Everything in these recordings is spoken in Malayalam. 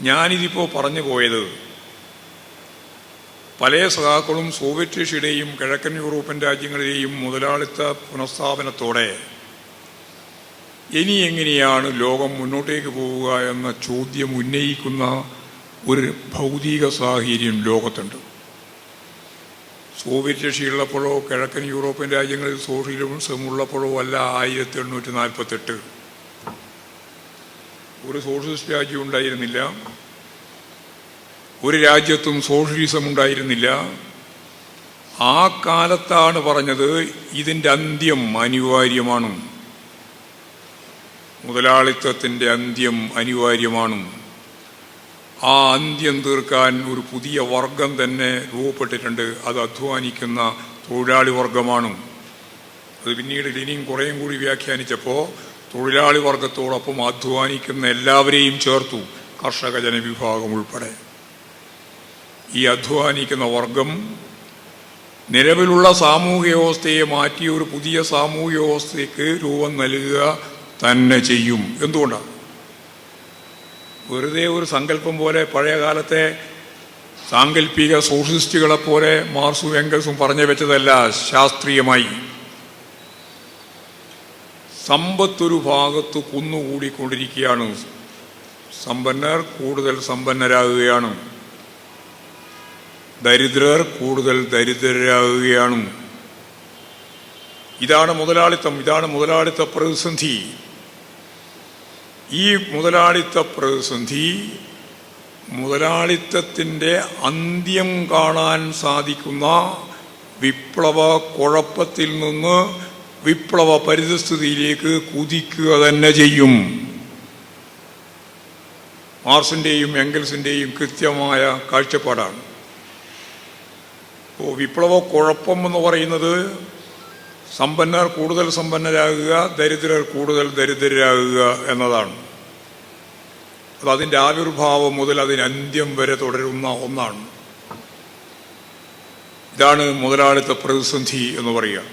ഞാനിതിപ്പോൾ പറഞ്ഞു പോയത് പല സഖാക്കളും സോവിയറ്റ് റഷ്യയുടെയും കിഴക്കൻ യൂറോപ്യൻ രാജ്യങ്ങളിലെയും മുതലാളിത്ത പുനഃസ്ഥാപനത്തോടെ ഇനി എങ്ങനെയാണ് ലോകം മുന്നോട്ടേക്ക് പോവുക എന്ന ചോദ്യം ഉന്നയിക്കുന്ന ഒരു ഭൗതിക സാഹചര്യം ലോകത്തുണ്ട്. സോവിയറ്റ് റഷ്യയുള്ളപ്പോഴോ കിഴക്കൻ യൂറോപ്യൻ രാജ്യങ്ങളിൽ സോഷ്യലിസം ഉള്ളപ്പോഴോ അല്ല 1848. ഒരു സോഷ്യലിസ്റ്റ് രാജ്യം ഉണ്ടായിരുന്നില്ല, ഒരു രാജ്യത്തും സോഷ്യലിസം ഉണ്ടായിരുന്നില്ല. ആ കാലത്താണ് പറഞ്ഞത് ഇതിൻ്റെ അന്ത്യം അനിവാര്യമാണ്, മുതലാളിത്തത്തിൻ്റെ അന്ത്യം അനിവാര്യമാണ്. ആ അന്ത്യം തീർക്കാൻ ഒരു പുതിയ വർഗം തന്നെ രൂപപ്പെട്ടിട്ടുണ്ട്. അത് അധ്വാനിക്കുന്ന തൊഴിലാളി വർഗമാണ്. അത് പിന്നീട് ലെനിൻ കുറേയും കൂടി വ്യാഖ്യാനിച്ചപ്പോൾ തൊഴിലാളി വർഗത്തോടൊപ്പം അധ്വാനിക്കുന്ന എല്ലാവരെയും ചേർത്തു, കർഷക ജനവിഭാഗം ഉൾപ്പെടെ. ഈ അധ്വാനിക്കുന്ന വർഗം നിലവിലുള്ള സാമൂഹ്യ വ്യവസ്ഥയെ മാറ്റി ഒരു പുതിയ സാമൂഹ്യ വ്യവസ്ഥയ്ക്ക് രൂപം നൽകുക തന്നെ ചെയ്യും. എന്തുകൊണ്ടാണ്? വെറുതെ ഒരു സങ്കല്പം പോലെ പഴയ കാലത്തെ സാങ്കല്പിക സോഷ്യലിസ്റ്റുകളെപ്പോലെ മാർക്സും എംഗൽസും പറഞ്ഞു വെച്ചതല്ല. ശാസ്ത്രീയമായി സമ്പത്തൊരു ഭാഗത്ത് കുന്നുകൂടിക്കൊണ്ടിരിക്കുകയാണ്. സമ്പന്നർ കൂടുതൽ സമ്പന്നരാകുകയാണ്, ദരിദ്രർ കൂടുതൽ ദരിദ്രരാകുകയാണ്. ഇതാണ് മുതലാളിത്തം, ഇതാണ് മുതലാളിത്ത പ്രതിസന്ധി. ഈ മുതലാളിത്ത പ്രതിസന്ധി മുതലാളിത്തത്തിൻ്റെ അന്ത്യം കാണാൻ സാധിക്കുന്ന വിപ്ലവ കുഴപ്പത്തിൽ നിന്ന് വിപ്ലവ പരിതസ്ഥിതിയിലേക്ക് കുതിക്കുക തന്നെ ചെയ്യും. മാർക്സിൻ്റെയും എംഗൽസിൻ്റെയും കൃത്യമായ കാഴ്ചപ്പാടാണ്. ഇപ്പോൾ വിപ്ലവ കുഴപ്പം എന്ന് പറയുന്നത് സമ്പന്നർ കൂടുതൽ സമ്പന്നരാകുക, ദരിദ്രർ കൂടുതൽ ദരിദ്രരാകുക എന്നതാണ്. അതിൻ്റെ ആവിർഭാവം മുതൽ അതിന് അന്ത്യം വരെ തുടരുന്ന ഒന്നാണ്. ഇതാണ് മുതലാളിത്ത പ്രതിസന്ധി എന്ന് പറയുക.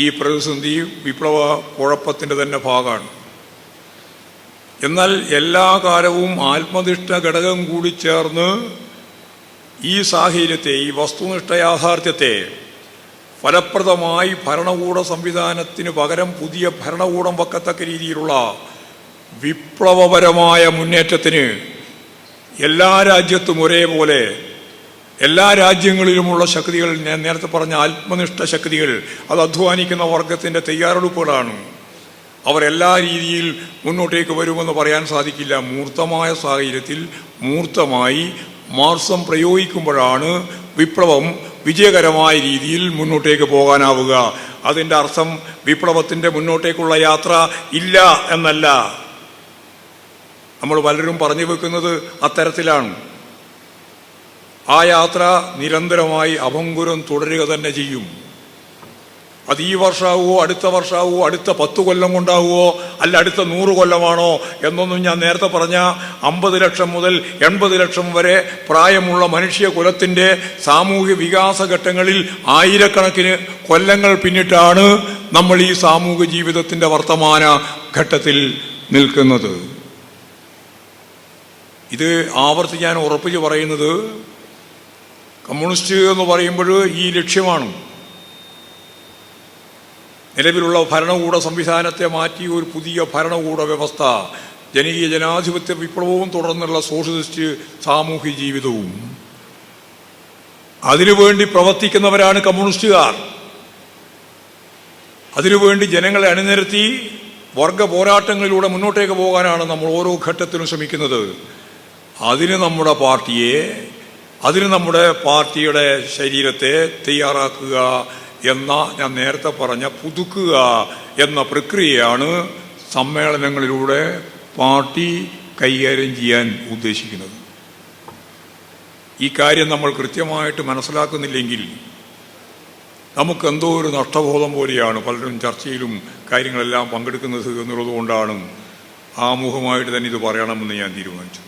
ഈ പ്രതിസന്ധി വിപ്ലവ കുഴപ്പത്തിൻ്റെ തന്നെ ഭാഗമാണ്. എന്നാൽ എല്ലാ കാലവും ആത്മനിഷ്ഠ ഘടകം കൂടി ചേർന്ന് ഈ സാഹചര്യത്തെ, ഈ വസ്തുനിഷ്ഠ യാഥാർത്ഥ്യത്തെ ഫലപ്രദമായി ഭരണകൂട സംവിധാനത്തിന് പകരം പുതിയ ഭരണകൂടം വെക്കത്തക്ക രീതിയിലുള്ള വിപ്ലവപരമായ മുന്നേറ്റത്തിന് എല്ലാ രാജ്യത്തും ഒരേപോലെ, എല്ലാ രാജ്യങ്ങളിലുമുള്ള ശക്തികൾ, ഞാൻ നേരത്തെ പറഞ്ഞ ആത്മനിഷ്ഠ ശക്തികൾ, അത് അധ്വാനിക്കുന്ന വർഗത്തിൻ്റെ തയ്യാറെടുപ്പുകളാണ്. അവരെല്ലാ രീതിയിൽ മുന്നോട്ടേക്ക് വരുമെന്ന് പറയാൻ സാധിക്കില്ല. മൂർത്തമായ സാഹചര്യത്തിൽ മൂർത്തമായി മാർക്സം പ്രയോഗിക്കുമ്പോഴാണ് വിപ്ലവം വിജയകരമായ രീതിയിൽ മുന്നോട്ടേക്ക് പോകാനാവുക. അതിൻ്റെ അർത്ഥം വിപ്ലവത്തിൻ്റെ മുന്നോട്ടേക്കുള്ള യാത്ര ഇല്ല എന്നല്ല. നമ്മൾ പലരും പറഞ്ഞു വെക്കുന്നത് അത്തരത്തിലാണ്. ആ യാത്ര നിരന്തരമായി അഭംഗുരം തുടരുക തന്നെ ചെയ്യും. അത് ഈ വർഷമാവുമോ അടുത്ത വർഷമാവുമോ അടുത്ത 10 കൊല്ലം കൊണ്ടാവുമോ അല്ല അടുത്ത 100 കൊല്ലമാണോ എന്നൊന്നും ഞാൻ നേരത്തെ പറഞ്ഞ 50 ലക്ഷം മുതൽ 80 ലക്ഷം വരെ പ്രായമുള്ള മനുഷ്യകുലത്തിൻ്റെ സാമൂഹ്യ വികാസ ഘട്ടങ്ങളിൽ ആയിരക്കണക്കിന് കൊല്ലങ്ങൾ പിന്നിട്ടാണ് നമ്മൾ ഈ സാമൂഹ്യ ജീവിതത്തിൻ്റെ വർത്തമാന ഘട്ടത്തിൽ നിൽക്കുന്നത്. ഇത് ആവർത്തിച്ച് ഞാൻ ഉറപ്പിച്ച് പറയുന്നത്, കമ്മ്യൂണിസ്റ്റ് എന്ന് പറയുമ്പോൾ ഈ ലക്ഷ്യമാണ്. നിലവിലുള്ള ഭരണകൂട സംവിധാനത്തെ മാറ്റി ഒരു പുതിയ ഭരണകൂട വ്യവസ്ഥ, ജനകീയ ജനാധിപത്യ വിപ്ലവവും തുടർന്നുള്ള സോഷ്യലിസ്റ്റ് സാമൂഹ്യ ജീവിതവും. അതിനുവേണ്ടി പ്രവർത്തിക്കുന്നവരാണ് കമ്മ്യൂണിസ്റ്റുകാർ. അതിനുവേണ്ടി ജനങ്ങളെ അണിനിരത്തി വർഗ പോരാട്ടങ്ങളിലൂടെ മുന്നോട്ടേക്ക് പോകാനാണ് നമ്മൾ ഓരോ ഘട്ടത്തിലും ശ്രമിക്കുന്നത്. അതിന് നമ്മുടെ പാർട്ടിയെ, അതിന് നമ്മുടെ പാർട്ടിയുടെ ശരീരത്തെ തയ്യാറാക്കുക എന്ന, ഞാൻ നേരത്തെ പറഞ്ഞ പുതുക്കുക എന്ന പ്രക്രിയയാണ് സമ്മേളനങ്ങളിലൂടെ പാർട്ടി കൈകാര്യം ചെയ്യാൻ ഉദ്ദേശിക്കുന്നത്. ഈ കാര്യം നമ്മൾ കൃത്യമായിട്ട് മനസ്സിലാക്കുന്നില്ലെങ്കിൽ നമുക്കെന്തോ ഒരു നഷ്ടബോധം പോലെയാണ് പലരും ചർച്ചയിലും കാര്യങ്ങളെല്ലാം പങ്കെടുക്കുന്നത് എന്നുള്ളതുകൊണ്ടാണ് ആമുഖമായിട്ട് തന്നെ ഇത് പറയണമെന്ന് ഞാൻ തീരുമാനിച്ചത്.